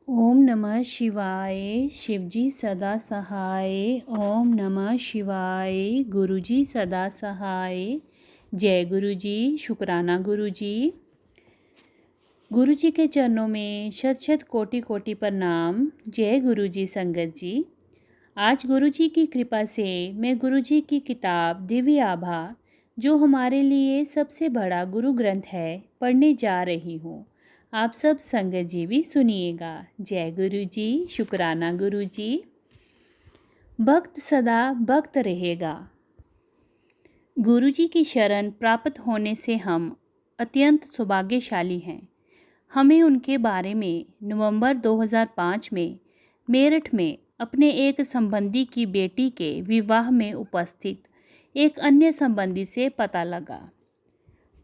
ओम नमः शिवाय। शिवजी सदा सहाय। ओम नमः शिवाय। गुरुजी सदा सहाय। जय गुरुजी। शुक्राना गुरुजी। गुरुजी के चरणों में शत शत कोटि कोटि प्रणाम। जय गुरुजी संगत जी। आज गुरुजी की कृपा से मैं गुरुजी की किताब दिव्य आभा, जो हमारे लिए सबसे बड़ा गुरु ग्रंथ है, पढ़ने जा रही हूँ। आप सब संगत जी भी सुनिएगा। जय गुरुजी। शुक्राना गुरुजी। भक्त सदा भक्त रहेगा। गुरुजी की शरण प्राप्त होने से हम अत्यंत सौभाग्यशाली हैं। हमें उनके बारे में नवंबर 2005 में मेरठ में अपने एक संबंधी की बेटी के विवाह में उपस्थित एक अन्य संबंधी से पता लगा।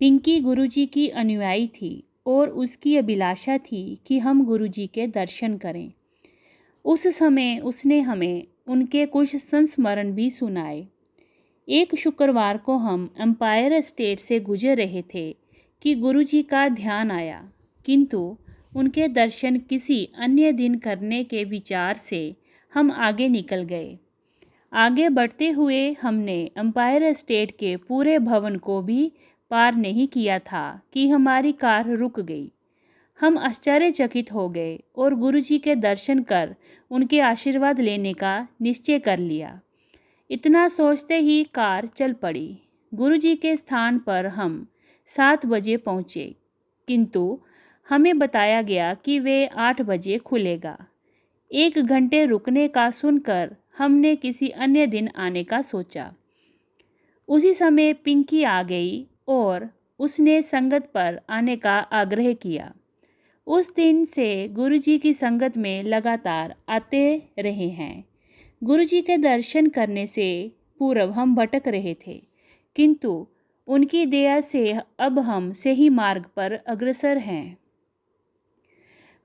पिंकी गुरुजी की अनुयायी थी और उसकी अभिलाषा थी कि हम गुरुजी के दर्शन करें। उस समय उसने हमें उनके कुछ संस्मरण भी सुनाए। एक शुक्रवार को हम एम्पायर स्टेट से गुजर रहे थे कि गुरुजी का ध्यान आया, किंतु उनके दर्शन किसी अन्य दिन करने के विचार से हम आगे निकल गए। आगे बढ़ते हुए हमने एम्पायर स्टेट के पूरे भवन को भी पार नहीं किया था कि हमारी कार रुक गई। हम आश्चर्यचकित हो गए और गुरुजी के दर्शन कर उनके आशीर्वाद लेने का निश्चय कर लिया। इतना सोचते ही कार चल पड़ी। गुरुजी के स्थान पर हम 7 बजे पहुँचे, किंतु हमें बताया गया कि वे 8 बजे खुलेगा। 1 घंटे रुकने का सुनकर हमने किसी अन्य दिन आने का सोचा। उसी समय पिंकी आ गई और उसने संगत पर आने का आग्रह किया। उस दिन से गुरुजी की संगत में लगातार आते रहे हैं। गुरुजी के दर्शन करने से पूर्व हम भटक रहे थे, किंतु उनकी दया से अब हम सही मार्ग पर अग्रसर हैं।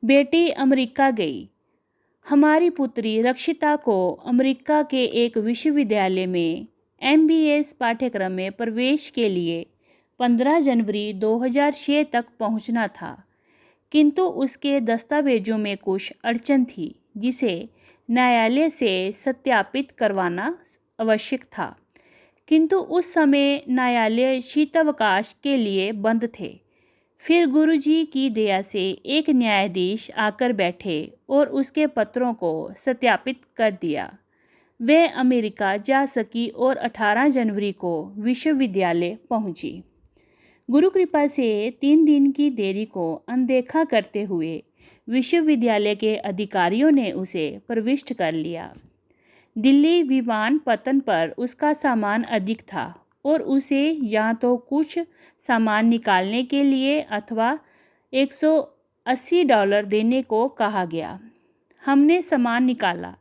बेटी अमेरिका गई। हमारी पुत्री रक्षिता को अमेरिका के एक विश्वविद्यालय में MBA पाठ्यक्रम में प्रवेश के लिए 15 जनवरी 2006 तक पहुंचना था, किंतु उसके दस्तावेजों में कुछ अड़चन थी जिसे न्यायालय से सत्यापित करवाना आवश्यक था, किंतु उस समय न्यायालय शीतावकाश के लिए बंद थे। फिर गुरुजी की दया से एक न्यायाधीश आकर बैठे और उसके पत्रों को सत्यापित कर दिया। वे अमेरिका जा सकी और 18 जनवरी को विश्वविद्यालय पहुंची। गुरु कृपा से 3 दिन की देरी को अनदेखा करते हुए विश्वविद्यालय के अधिकारियों ने उसे प्रविष्ट कर लिया। दिल्ली विमानपत्तन पर उसका सामान अधिक था और उसे या तो कुछ सामान निकालने के लिए अथवा $180 देने को कहा गया। हमने सामान निकाला,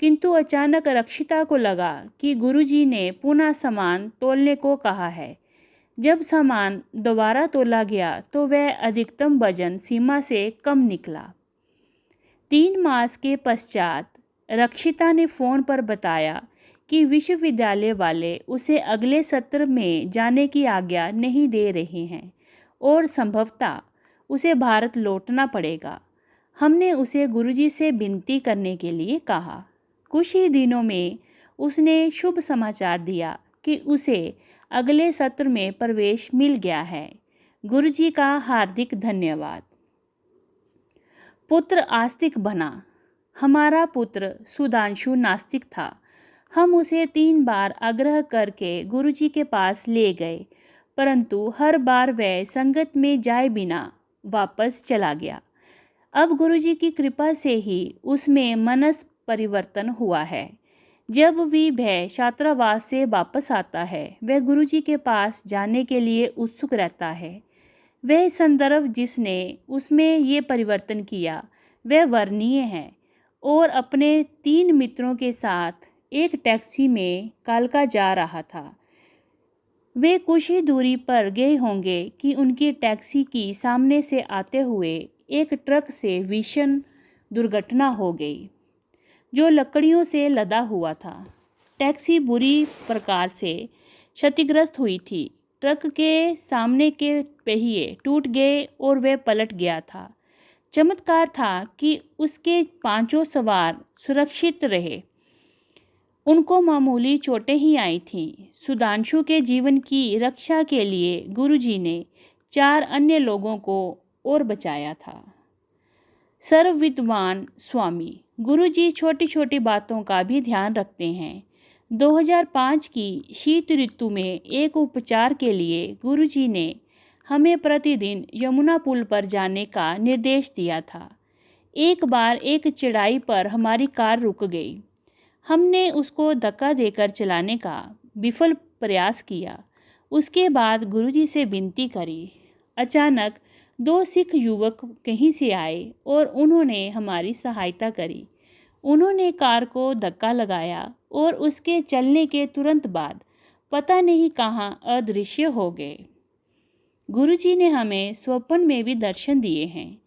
किंतु अचानक रक्षिता को लगा कि गुरुजी ने पुनः सामान तोलने को कहा है। जब सामान दोबारा तोला गया तो वह अधिकतम वजन सीमा से कम निकला। 3 मास के पश्चात रक्षिता ने फ़ोन पर बताया कि विश्वविद्यालय वाले उसे अगले सत्र में जाने की आज्ञा नहीं दे रहे हैं और संभवतः उसे भारत लौटना पड़ेगा। हमने उसे गुरुजी से विनती करने के लिए कहा। कुछ ही दिनों में उसने शुभ समाचार दिया कि उसे अगले सत्र में प्रवेश मिल गया है। गुरुजी का हार्दिक धन्यवाद। पुत्र आस्तिक बना। हमारा पुत्र सुधांशु नास्तिक था। हम उसे 3 बार आग्रह करके गुरुजी के पास ले गए, परंतु हर बार वह संगत में जाए बिना वापस चला गया। अब गुरुजी की कृपा से ही उसमें मनस परिवर्तन हुआ है। जब भी वह छात्रावास से वापस आता है, वह गुरुजी के पास जाने के लिए उत्सुक रहता है। वह संदर्भ जिसने उसमें ये परिवर्तन किया वह वर्णनीय है और अपने 3 मित्रों के साथ एक टैक्सी में कालका जा रहा था। वे कुछ ही दूरी पर गए होंगे कि उनकी टैक्सी की सामने से आते हुए एक ट्रक से भीषण दुर्घटना हो गई, जो लकड़ियों से लदा हुआ था। टैक्सी बुरी प्रकार से क्षतिग्रस्त हुई थी। ट्रक के सामने के पहिए टूट गए और वह पलट गया था। चमत्कार था कि उसके 5 सवार सुरक्षित रहे। उनको मामूली चोटें ही आई थीं। सुधांशु के जीवन की रक्षा के लिए गुरुजी ने 4 अन्य लोगों को और बचाया था। सर्वविद्वान स्वामी गुरुजी छोटी छोटी बातों का भी ध्यान रखते हैं। 2005 की शीत ऋतु में एक उपचार के लिए गुरुजी ने हमें प्रतिदिन यमुना पुल पर जाने का निर्देश दिया था। एक बार एक चढ़ाई पर हमारी कार रुक गई। हमने उसको धक्का देकर चलाने का विफल प्रयास किया। उसके बाद गुरुजी से विनती करी। अचानक 2 सिख युवक कहीं से आए और उन्होंने हमारी सहायता करी। उन्होंने कार को धक्का लगाया और उसके चलने के तुरंत बाद पता नहीं कहाँ अदृश्य हो गए। गुरुजी ने हमें स्वप्न में भी दर्शन दिए हैं।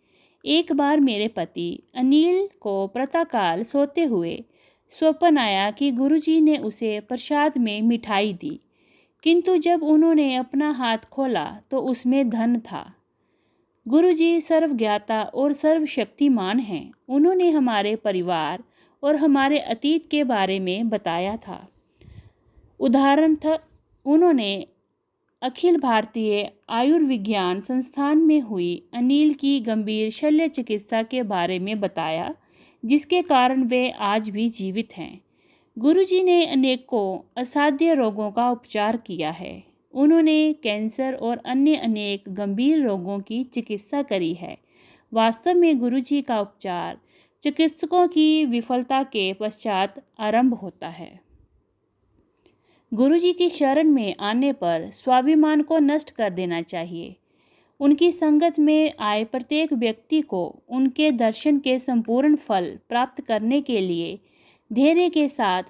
एक बार मेरे पति अनिल को प्रातःकाल सोते हुए स्वप्न आया कि गुरुजी ने उसे प्रसाद में मिठाई दी, किंतु जब उन्होंने अपना हाथ खोला तो उसमें धन था। गुरुजी सर्वज्ञाता और सर्वशक्तिमान हैं। उन्होंने हमारे परिवार और हमारे अतीत के बारे में बताया था। उदाहरण था, उन्होंने अखिल भारतीय आयुर्विज्ञान संस्थान में हुई अनिल की गंभीर शल्य चिकित्सा के बारे में बताया, जिसके कारण वे आज भी जीवित हैं। गुरुजी ने अनेकों असाध्य रोगों का उपचार किया है। उन्होंने कैंसर और अन्य अनेक गंभीर रोगों की चिकित्सा करी है। वास्तव में गुरुजी का उपचार चिकित्सकों की विफलता के पश्चात आरंभ होता है। गुरुजी की शरण में आने पर स्वाभिमान को नष्ट कर देना चाहिए। उनकी संगत में आए प्रत्येक व्यक्ति को उनके दर्शन के संपूर्ण फल प्राप्त करने के लिए धैर्य के साथ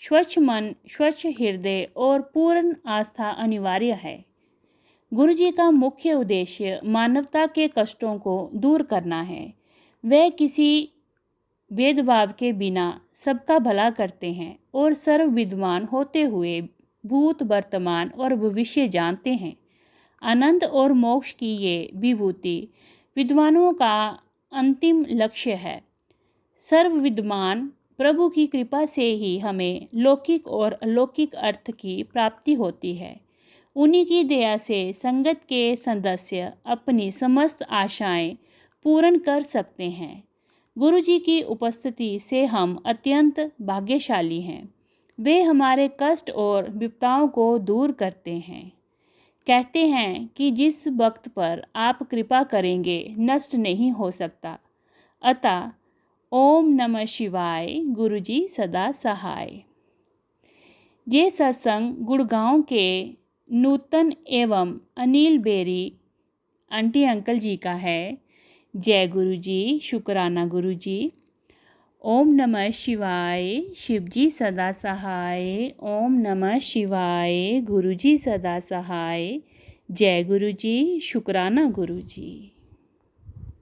स्वच्छ मन, स्वच्छ हृदय और पूर्ण आस्था अनिवार्य है। गुरुजी का मुख्य उद्देश्य मानवता के कष्टों को दूर करना है। वे किसी भेदभाव के बिना सबका भला करते हैं और सर्वविद्वान होते हुए भूत, वर्तमान और भविष्य जानते हैं। आनंद और मोक्ष की ये विभूति विद्वानों का अंतिम लक्ष्य है। सर्वविद्वान प्रभु की कृपा से ही हमें लौकिक और अलौकिक अर्थ की प्राप्ति होती है। उन्हीं की दया से संगत के सदस्य अपनी समस्त आशाएं पूर्ण कर सकते हैं। गुरुजी की उपस्थिति से हम अत्यंत भाग्यशाली हैं। वे हमारे कष्ट और विपदाओं को दूर करते हैं। कहते हैं कि जिस वक्त पर आप कृपा करेंगे नष्ट नहीं हो सकता। अतः ओम नमः शिवाय, गुरुजी सदा सहाय। ये सत्संग गुड़गांव के नूतन एवं अनिल बेरी आंटी अंकल जी का है। जय गुरुजी, शुक्राना गुरुजी। ओम नमः शिवाय, शिवजी सदा सहाय। ओम नमः शिवाय, गुरुजी सदा सहाय। जय गुरुजी, शुक्राना गुरुजी।